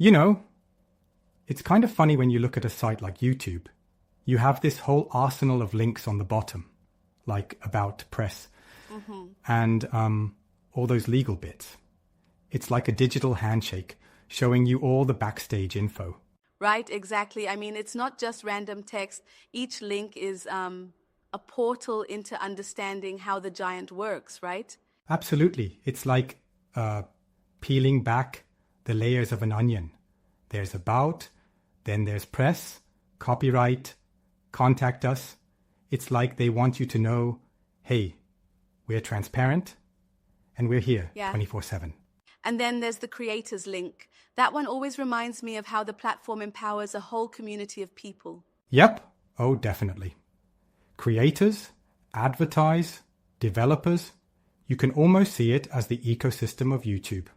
You know, it's kind of funny when you look at a site like YouTube. You have this whole arsenal of links on the bottom, like about press and all those legal bits. It's like a digital handshake showing you all the backstage info. Right, exactly. I mean, it's not just random text. Each link is a portal into understanding how the giant works, right? Absolutely. It's like peeling back the layers of an onion. There's about, then there's press, copyright, contact us. It's like they want you to know, hey, we're transparent and we're here 24/7. And then there's the creators link. That one always reminds me of how the platform empowers a whole community of people. Yep. Oh, definitely. Creators, advertise, developers. You can almost see it as the ecosystem of YouTube.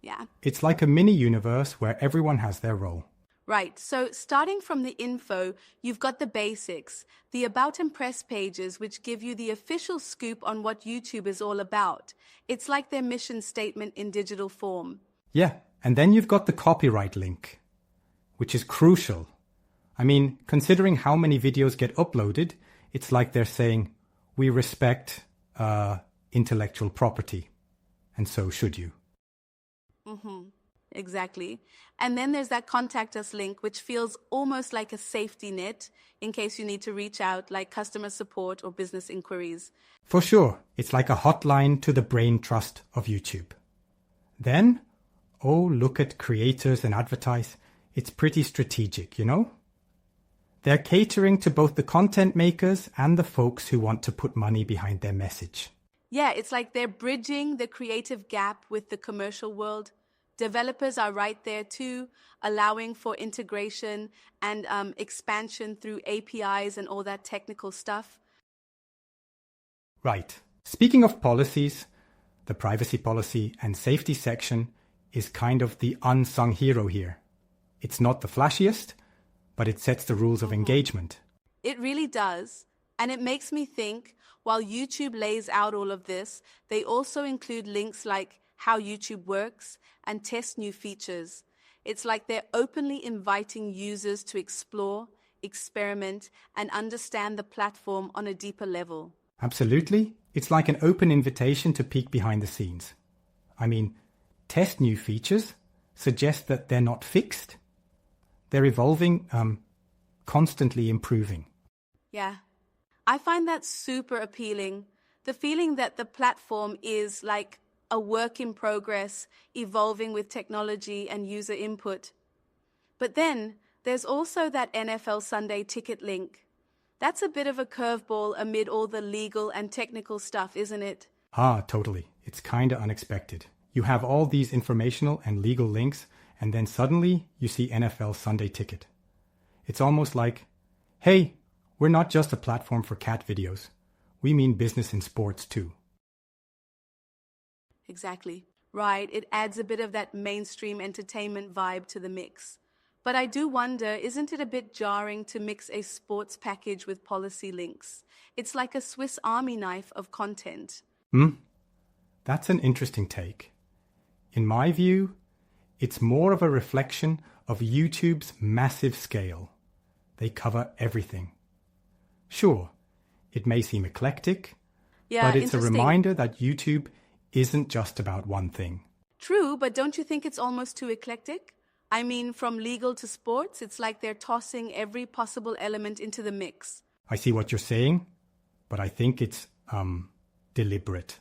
Yeah. It's like a mini universe where everyone has their role. Right. So starting from the info, you've got the basics, the about and press pages, which give you the official scoop on what YouTube is all about. It's like their mission statement in digital form. Yeah. And then you've got the copyright link, which is crucial. I mean, considering how many videos get uploaded, it's like they're saying, we respect intellectual property. And so should you. Exactly. And then there's that contact us link, which feels almost like a safety net in case you need to reach out, like customer support or business inquiries. For sure. It's like a hotline to the brain trust of YouTube. Then, oh, look at creators and advertise. It's pretty strategic, you know? They're catering to both the content makers and the folks who want to put money behind their message. Yeah, it's like they're bridging the creative gap with the commercial world. Developers are right there too, allowing for integration and expansion through APIs and all that technical stuff. Right. Speaking of policies, the privacy policy and safety section is kind of the unsung hero here. It's not the flashiest, but it sets the rules of engagement. It really does. And it makes me think, while YouTube lays out all of this, they also include links like how YouTube works and test new features. It's like they're openly inviting users to explore, experiment, and understand the platform on a deeper level. Absolutely. It's like an open invitation to peek behind the scenes. I mean, test new features suggest that they're not fixed. They're evolving, constantly improving. Yeah, I find that super appealing. The feeling that the platform is like a work in progress, evolving with technology and user input. But then there's also that NFL Sunday ticket link. That's a bit of a curveball amid all the legal and technical stuff, isn't it? Ah, totally. It's kind of unexpected. You have all these informational and legal links, and then suddenly you see NFL Sunday Ticket. It's almost like, hey, we're not just a platform for cat videos. We mean business in sports too. Exactly. Right. It adds a bit of that mainstream entertainment vibe to the mix. But I do wonder, isn't it a bit jarring to mix a sports package with policy links? It's like a Swiss Army knife of content. That's an interesting take. In my view, it's more of a reflection of YouTube's massive scale. They cover everything. Sure, it may seem eclectic, but it's a reminder that YouTube isn't just about one thing. True, but don't you think it's almost too eclectic? I mean, from legal to sports, it's like they're tossing every possible element into the mix. I see what you're saying, but I think it's deliberate.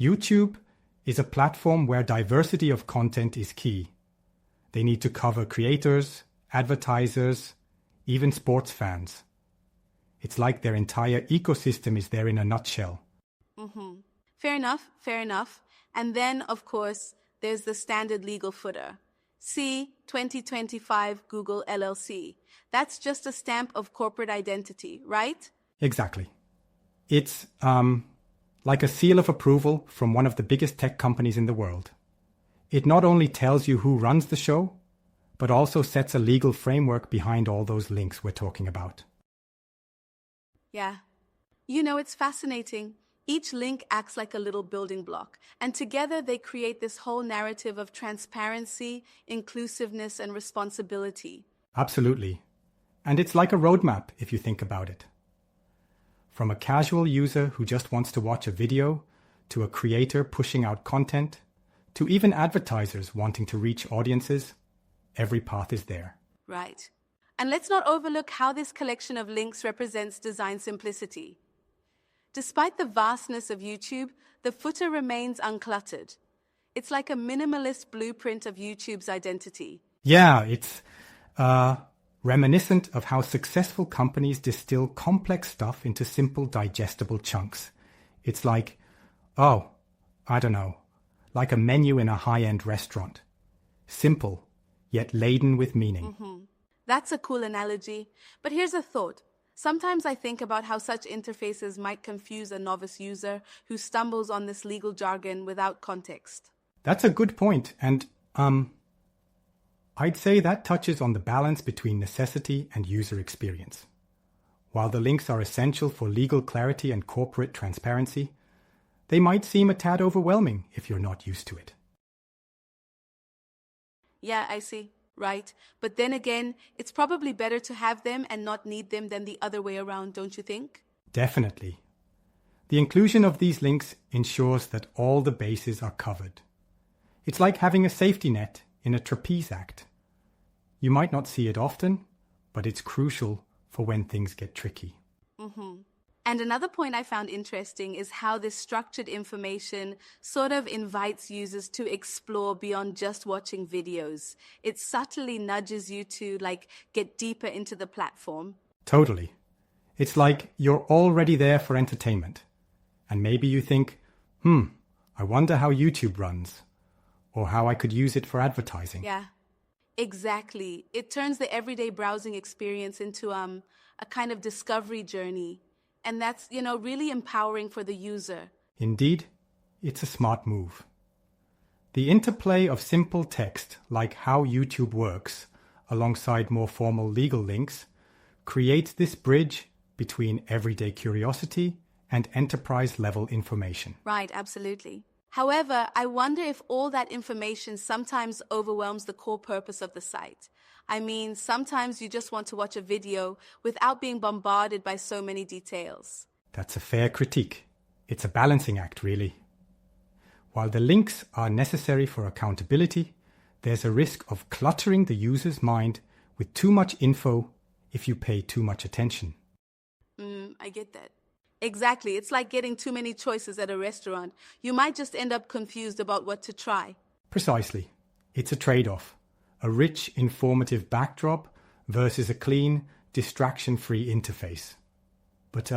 YouTube is a platform where diversity of content is key. They need to cover creators, advertisers, even sports fans. It's like their entire ecosystem is there in a nutshell. Fair enough, fair enough. And then, of course, there's the standard legal footer. See, 2025 Google LLC. That's just a stamp of corporate identity, right? Exactly. It's like a seal of approval from one of the biggest tech companies in the world. It not only tells you who runs the show, but also sets a legal framework behind all those links we're talking about. Yeah. You know, it's fascinating. Each link acts like a little building block, and together they create this whole narrative of transparency, inclusiveness, and responsibility. Absolutely. And it's like a roadmap if you think about it. From a casual user who just wants to watch a video, to a creator pushing out content, to even advertisers wanting to reach audiences, every path is there. Right. And let's not overlook how this collection of links represents design simplicity. Despite the vastness of YouTube, the footer remains uncluttered. It's like a minimalist blueprint of YouTube's identity. Yeah, it's reminiscent of how successful companies distill complex stuff into simple, digestible chunks. It's like, like a menu in a high-end restaurant. Simple, yet laden with meaning. That's a cool analogy. But here's a thought. Sometimes I think about how such interfaces might confuse a novice user who stumbles on this legal jargon without context. That's a good point, and I'd say that touches on the balance between necessity and user experience. While the links are essential for legal clarity and corporate transparency, they might seem a tad overwhelming if you're not used to it. Yeah, I see. Right. But then again, it's probably better to have them and not need them than the other way around, don't you think? Definitely. The inclusion of these links ensures that all the bases are covered. It's like having a safety net in a trapeze act. You might not see it often, but it's crucial for when things get tricky. And another point I found interesting is how this structured information sort of invites users to explore beyond just watching videos. It subtly nudges you to get deeper into the platform. Totally. It's like you're already there for entertainment. And maybe you think, I wonder how YouTube runs, or how I could use it for advertising. Yeah, exactly. It turns the everyday browsing experience into a kind of discovery journey. And that's, really empowering for the user. Indeed, it's a smart move. The interplay of simple text, like how YouTube works, alongside more formal legal links, creates this bridge between everyday curiosity and enterprise-level information. Right, absolutely. However, I wonder if all that information sometimes overwhelms the core purpose of the site. I mean, sometimes you just want to watch a video without being bombarded by so many details. That's a fair critique. It's a balancing act, really. While the links are necessary for accountability, there's a risk of cluttering the user's mind with too much info if you pay too much attention. I get that. Exactly. It's like getting too many choices at a restaurant. You might just end up confused about what to try. Precisely. It's a trade-off. A rich, informative backdrop versus a clean, distraction-free interface. But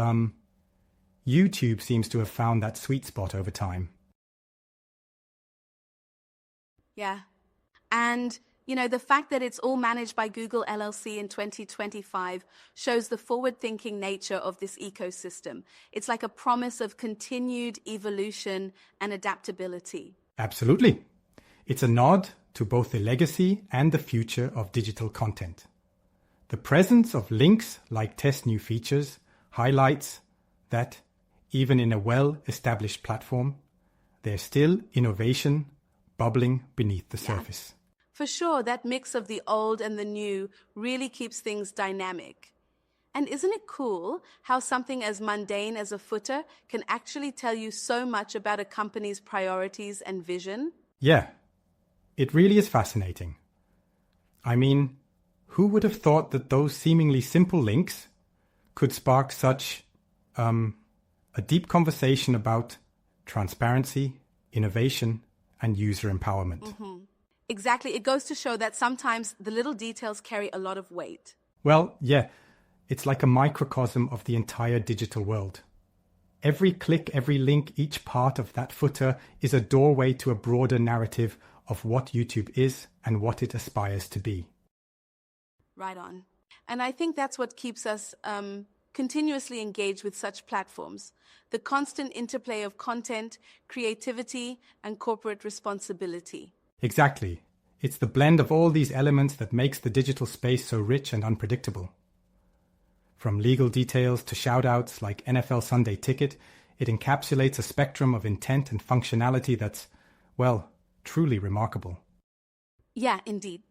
YouTube seems to have found that sweet spot over time. Yeah. And, the fact that it's all managed by Google LLC in 2025 shows the forward-thinking nature of this ecosystem. It's like a promise of continued evolution and adaptability. Absolutely. It's a nod to both the legacy and the future of digital content. The presence of links like test new features highlights that, even in a well-established platform, there's still innovation bubbling beneath the surface. For sure, that mix of the old and the new really keeps things dynamic. And isn't it cool how something as mundane as a footer can actually tell you so much about a company's priorities and vision? Yeah. It really is fascinating. I mean, who would have thought that those seemingly simple links could spark such a deep conversation about transparency, innovation, and user empowerment? Exactly. It goes to show that sometimes the little details carry a lot of weight. Well, yeah, it's like a microcosm of the entire digital world. Every click, every link, each part of that footer is a doorway to a broader narrative of what YouTube is and what it aspires to be. Right on. And I think that's what keeps us continuously engaged with such platforms. The constant interplay of content, creativity, and corporate responsibility. Exactly. It's the blend of all these elements that makes the digital space so rich and unpredictable. From legal details to shout-outs like NFL Sunday Ticket, It encapsulates a spectrum of intent and functionality that's, well, truly remarkable. Yeah, indeed.